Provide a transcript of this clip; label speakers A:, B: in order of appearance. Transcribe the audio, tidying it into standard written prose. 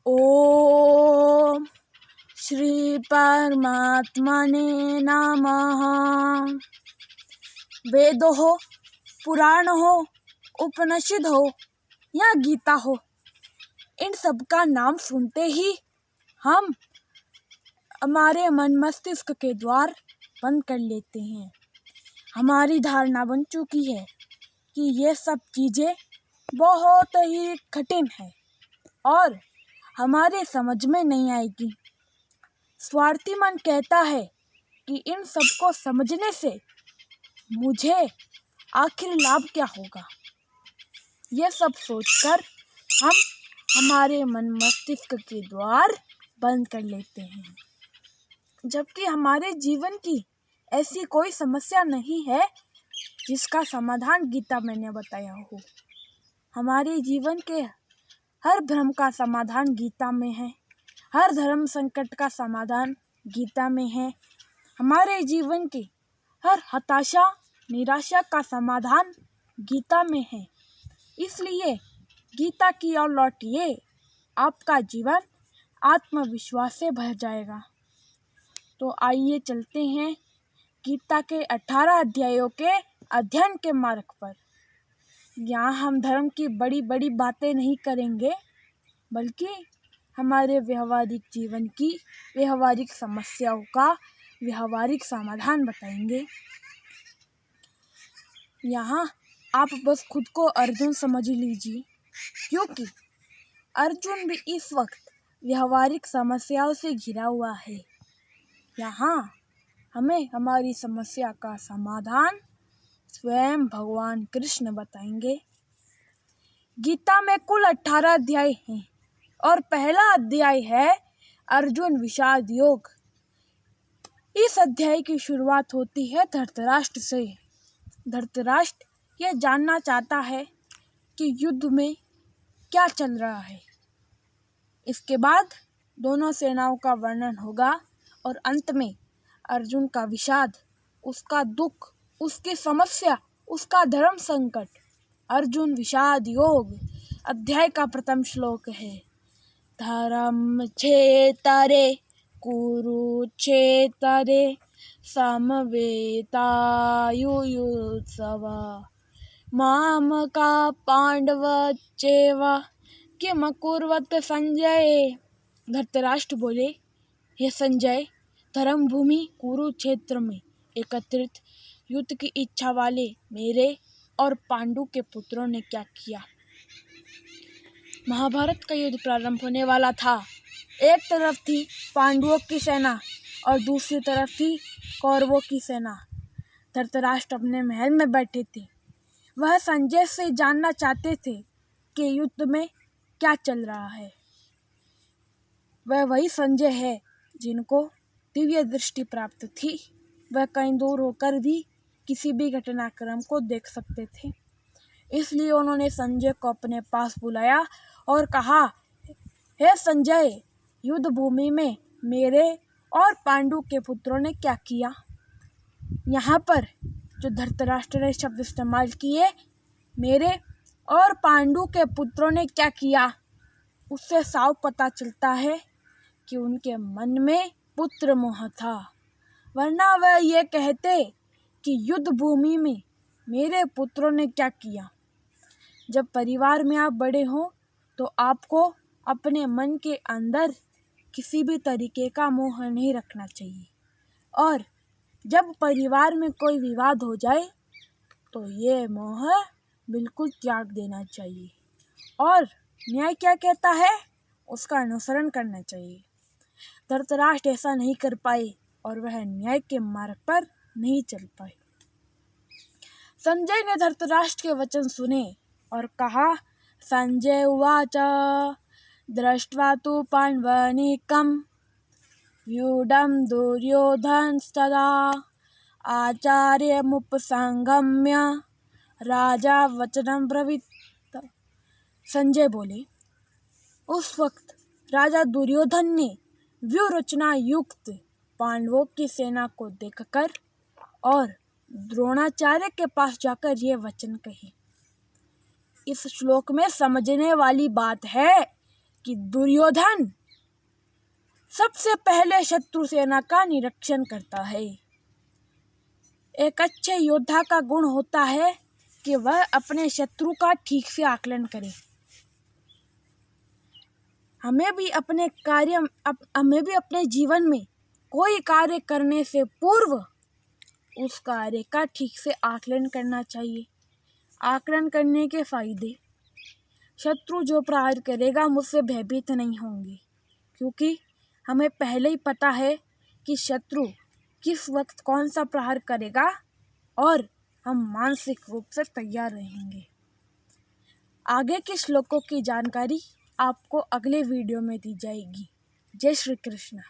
A: ओम श्री परमात्मने नमः। वेद हो, पुराण हो, उपनिषद हो या गीता हो, इन सब का नाम सुनते ही हम हमारे मन मस्तिष्क के द्वार बंद कर लेते हैं। हमारी धारणा बन चुकी है कि ये सब चीज़ें बहुत ही कठिन है और हमारे समझ में नहीं आएगी। स्वार्थी मन कहता है कि इन सब को समझने से मुझे आखिर लाभ क्या होगा। यह सब सोचकर हम हमारे मन मस्तिष्क के द्वार बंद कर लेते हैं, जबकि हमारे जीवन की ऐसी कोई समस्या नहीं है जिसका समाधान गीता मैंने बताया हो। हमारे जीवन के हर भ्रम का समाधान गीता में है, हर धर्म संकट का समाधान गीता में है, हमारे जीवन की हर हताशा निराशा का समाधान गीता में है। इसलिए गीता की ओर लौटिए, आपका जीवन आत्मविश्वास से भर जाएगा। तो आइए चलते हैं गीता के 18 अध्यायों के अध्ययन के मार्ग पर। यहाँ हम धर्म की बड़ी बड़ी बातें नहीं करेंगे, बल्कि हमारे व्यवहारिक जीवन की व्यवहारिक समस्याओं का व्यवहारिक समाधान बताएंगे। यहाँ आप बस खुद को अर्जुन समझ लीजिए, क्योंकि अर्जुन भी इस वक्त व्यवहारिक समस्याओं से घिरा हुआ है। यहाँ हमें हमारी समस्या का समाधान स्वयं भगवान कृष्ण बताएंगे। गीता में कुल 18 अध्याय हैं और पहला अध्याय है अर्जुन विषाद योग। इस अध्याय की शुरुआत होती है धृतराष्ट्र से। धृतराष्ट्र यह जानना चाहता है कि युद्ध में क्या चल रहा है। इसके बाद दोनों सेनाओं का वर्णन होगा और अंत में अर्जुन का विषाद, उसका दुख, उसकी समस्या, उसका धर्म संकट। अर्जुन विषाद योग अध्याय का प्रथम श्लोक है। धर्म क्षेत्रे कुरुक्षेत्रे समवेतायुयुत्सव मामका पांडवश्चैव किमकुर्वत संजय। धृतराष्ट्र बोले, हे संजय, धर्म भूमि कुरुक्षेत्र में एकत्रित युद्ध की इच्छा वाले मेरे और पांडु के पुत्रों ने क्या किया। महाभारत का युद्ध प्रारंभ होने वाला था। एक तरफ थी पांडवों की सेना और दूसरी तरफ थी कौरवों की सेना। धृतराष्ट्र अपने महल में बैठे थे। वह संजय से जानना चाहते थे कि युद्ध में क्या चल रहा है। वह वही संजय है जिनको दिव्य दृष्टि प्राप्त थी। वह कहीं दूर होकर भी किसी भी घटनाक्रम को देख सकते थे। इसलिए उन्होंने संजय को अपने पास बुलाया और कहा, हे संजय, युद्ध भूमि में मेरे और पांडु के पुत्रों ने क्या किया। यहाँ पर जो धृतराष्ट्र ने शब्द इस्तेमाल किए, मेरे और पांडु के पुत्रों ने क्या किया, उससे साफ पता चलता है कि उनके मन में पुत्र मोह था। वरना वह ये कहते कि युद्ध भूमि में मेरे पुत्रों ने क्या किया। जब परिवार में आप बड़े हों तो आपको अपने मन के अंदर किसी भी तरीके का मोह नहीं रखना चाहिए, और जब परिवार में कोई विवाद हो जाए तो ये मोह बिल्कुल त्याग देना चाहिए और न्याय क्या कहता है उसका अनुसरण करना चाहिए। धृतराष्ट्र ऐसा नहीं कर पाए और वह न्याय के मार्ग पर नहीं चल पाए। संजय ने धृतराष्ट्र के वचन सुने और कहा, संजय उवाच दृष्ट्वा तु पाण्डवानीकं व्यूढं दुर्योधनस्तदा आचार्यमुपसंगम्य राजा वचनं ब्रवीत। संजय बोले, उस वक्त राजा दुर्योधन ने व्यूह रचना युक्त पांडवों की सेना को देखकर और द्रोणाचार्य के पास जाकर ये वचन कहे। इस श्लोक में समझने वाली बात है कि दुर्योधन सबसे पहले शत्रु सेना का निरीक्षण करता है। एक अच्छे योद्धा का गुण होता है कि वह अपने शत्रु का ठीक से आकलन करे। हमें भी अपने जीवन में कोई कार्य करने से पूर्व उस कार्य का ठीक से आकलन करना चाहिए। आकलन करने के फायदे, शत्रु जो प्रहार करेगा मुझसे भयभीत नहीं होंगे, क्योंकि हमें पहले ही पता है कि शत्रु किस वक्त कौन सा प्रहार करेगा और हम मानसिक रूप से तैयार रहेंगे। आगे के श्लोकों की जानकारी आपको अगले वीडियो में दी जाएगी। जय श्री कृष्ण।